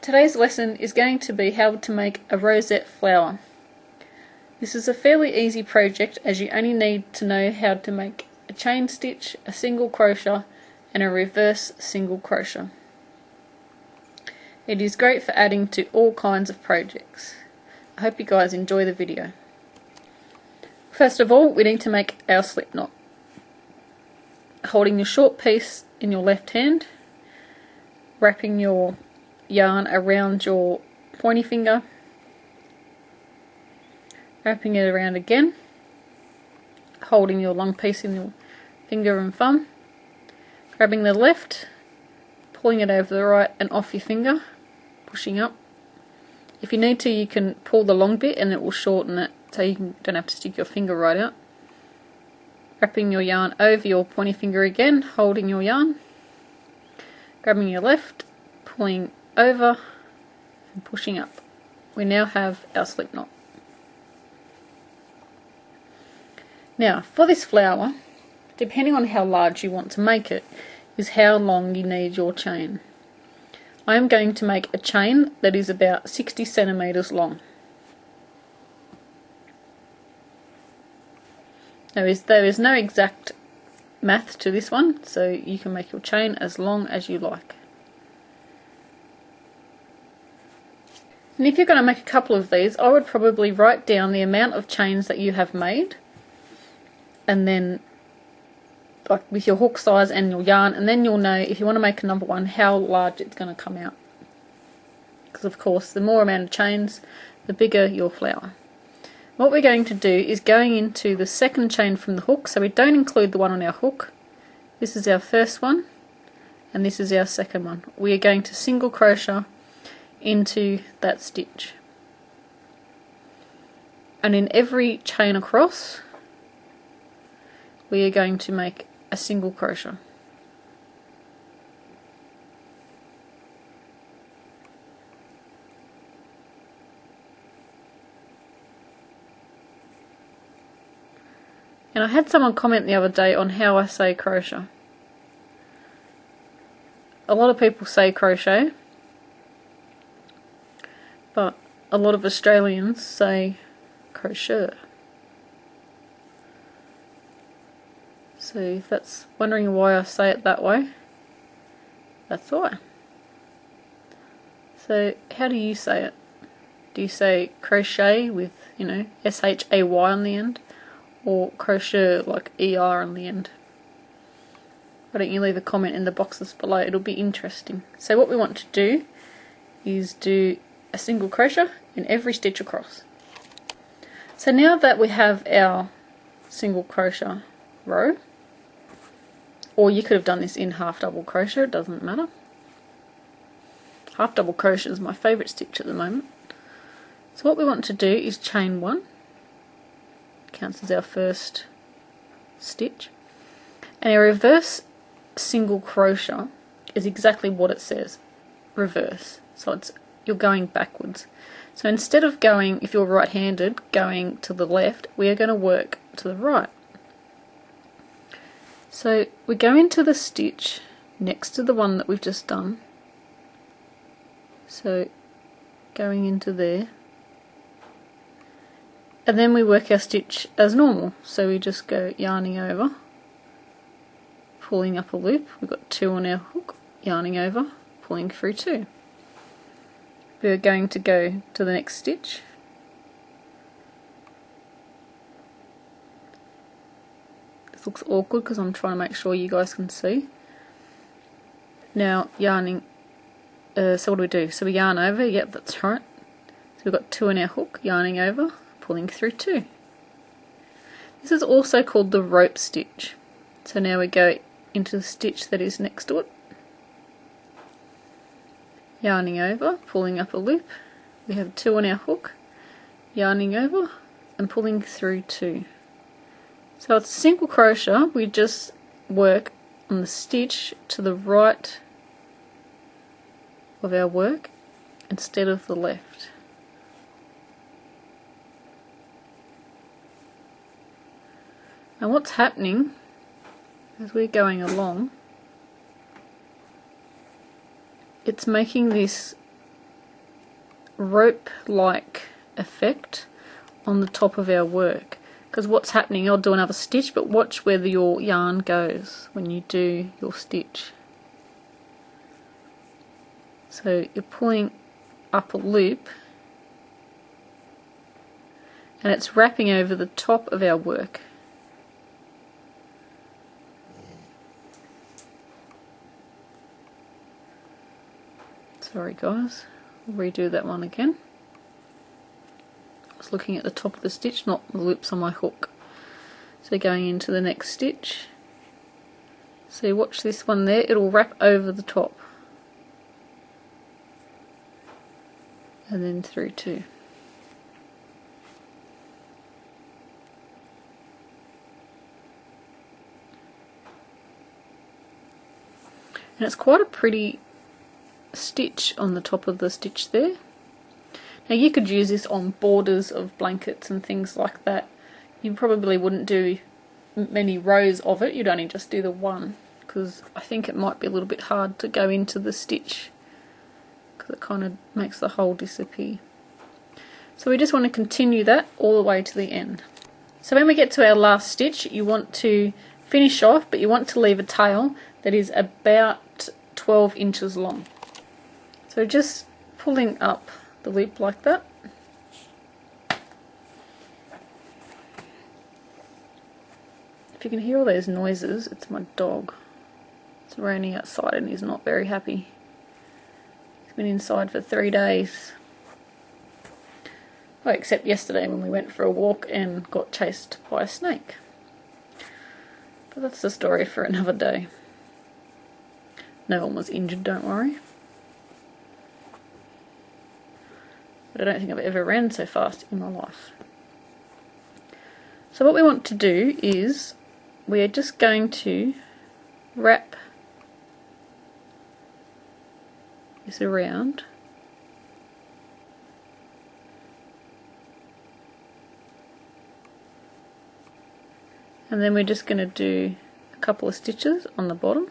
Today's lesson is going to be how to make a rosette flower. This is a fairly easy project as you only need to know how to make a chain stitch, a single crochet and a reverse single crochet. It is great for adding to all kinds of projects. I hope you guys enjoy the video. First of all, we need to make our slip knot. Holding your short piece in your left hand, wrapping your yarn around your pointy finger, wrapping it around again, holding your long piece in your finger and thumb, grabbing the left, pulling it over the right and off your finger, pushing up. If you need to, you can pull the long bit and it will shorten it so you don't have to stick your finger right out. Wrapping your yarn over your pointy finger again, holding your yarn, grabbing your left, pulling over and pushing up. We now have our slip knot. Now for this flower, depending on how large you want to make it, is how long you need your chain. I am going to make a chain that is about 60 centimeters long. There is no exact math to this one, so you can make your chain as long as you like. And if you're going to make a couple of these, I would probably write down the amount of chains that you have made, and then like with your hook size and your yarn, and then you'll know if you want to make a number one how large it's going to come out. Because of course the more amount of chains, the bigger your flower. What we're going to do is going into the second chain from the hook, so we don't include the one on our hook. This is our first one and this is our second one. We are going to single crochet into that stitch, and in every chain across we are going to make a single crochet. And I had someone comment the other day on how I say crochet. A lot of people say crochet, but a lot of Australians say crochet. So if that's wondering why I say it that way, that's why. So how do you say it? Do you say crochet with, S-H-A-Y on the end? Or crochet like E-R on the end? Why don't you leave a comment in the boxes below, it'll be interesting. So what we want to do is do a single crochet in every stitch across. So now that we have our single crochet row, or you could have done this in half double crochet, it doesn't matter. Half double crochet is my favourite stitch at the moment. So what we want to do is chain one, counts as our first stitch, and our reverse single crochet is exactly what it says, reverse. So you're going backwards. So instead of going, if you're right-handed, going to the left, we are going to work to the right. So we go into the stitch next to the one that we've just done, so going into there, and then we work our stitch as normal. So we just go yarning over, pulling up a loop, we've got 2 on our hook, yarning over, pulling through 2. We're going to go to the next stitch, this looks awkward because I'm trying to make sure you guys can see. Now yarning, so what do we do? So we yarn over, yep, that's right. So we've got 2 in our hook, yarning over, pulling through 2. This is also called the rope stitch. So now we go into the stitch that is next to it, yarning over, pulling up a loop, we have 2 on our hook, yarning over and pulling through 2. So it's a single crochet, we just work on the stitch to the right of our work instead of the left. And what's happening as we're going along, it's making this rope-like effect on the top of our work. Because what's happening, I'll do another stitch, but watch where your yarn goes when you do your stitch. So you're pulling up a loop and it's wrapping over the top of our work. Sorry guys, I'll redo that one again. I was looking at the top of the stitch, not the loops on my hook. So going into the next stitch. So watch this one there, it'll wrap over the top. And then through too. And it's quite a pretty stitch on the top of the stitch there. Now you could use this on borders of blankets and things like that. You probably wouldn't do many rows of it, you'd only just do the one, because I think it might be a little bit hard to go into the stitch because it kind of makes the hole disappear. So we just want to continue that all the way to the end. So when we get to our last stitch, you want to finish off, but you want to leave a tail that is about 12 inches long. So just pulling up the loop like that. If you can hear all those noises, it's my dog. It's raining outside and he's not very happy. He's been inside for 3 days. Well, except yesterday when we went for a walk and got chased by a snake. But that's the story for another day. No one was injured, don't worry. But I don't think I've ever ran so fast in my life. So what we want to do is we're just going to wrap this around and then we're just going to do a couple of stitches on the bottom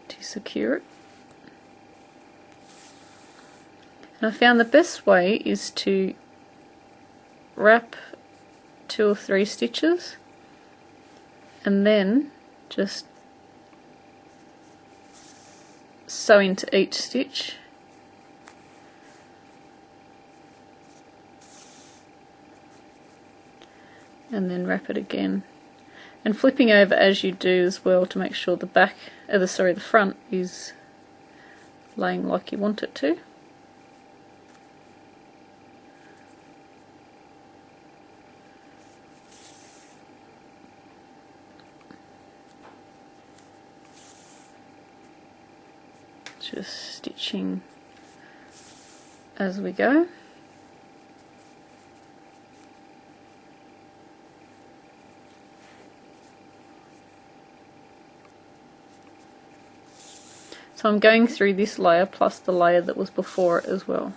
to secure it. And I found the best way is to wrap 2 or 3 stitches and then just sew into each stitch and then wrap it again, and flipping over as you do as well to make sure the back, the front is laying like you want it to. Just stitching as we go. So I'm going through this layer plus the layer that was before it as well.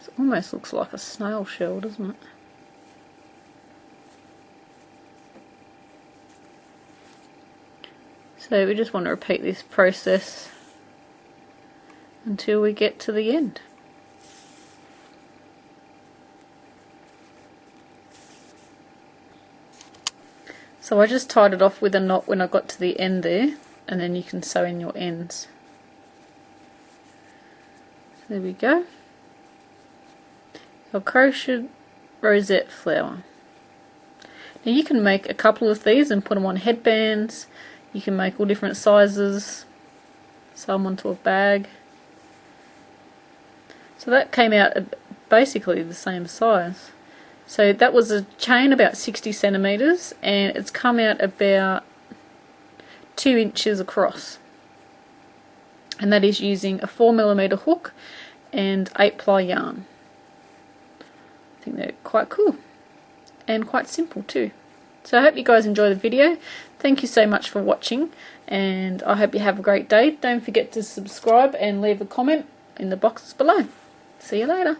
It almost looks like a snail shell, doesn't it? So we just want to repeat this process until we get to the end. So I just tied it off with a knot when I got to the end there, and then you can sew in your ends. There we go. Our crocheted rosette flower. Now you can make a couple of these and put them on headbands. You can make all different sizes, sew them onto a bag. So that came out basically the same size. So that was a chain about 60 centimeters, and it's come out about 2 inches across. And that is using a 4mm hook and 8-ply yarn. I think they're quite cool and quite simple too. So I hope you guys enjoy the video. Thank you so much for watching, and I hope you have a great day. Don't forget to subscribe and leave a comment in the boxes below. See you later.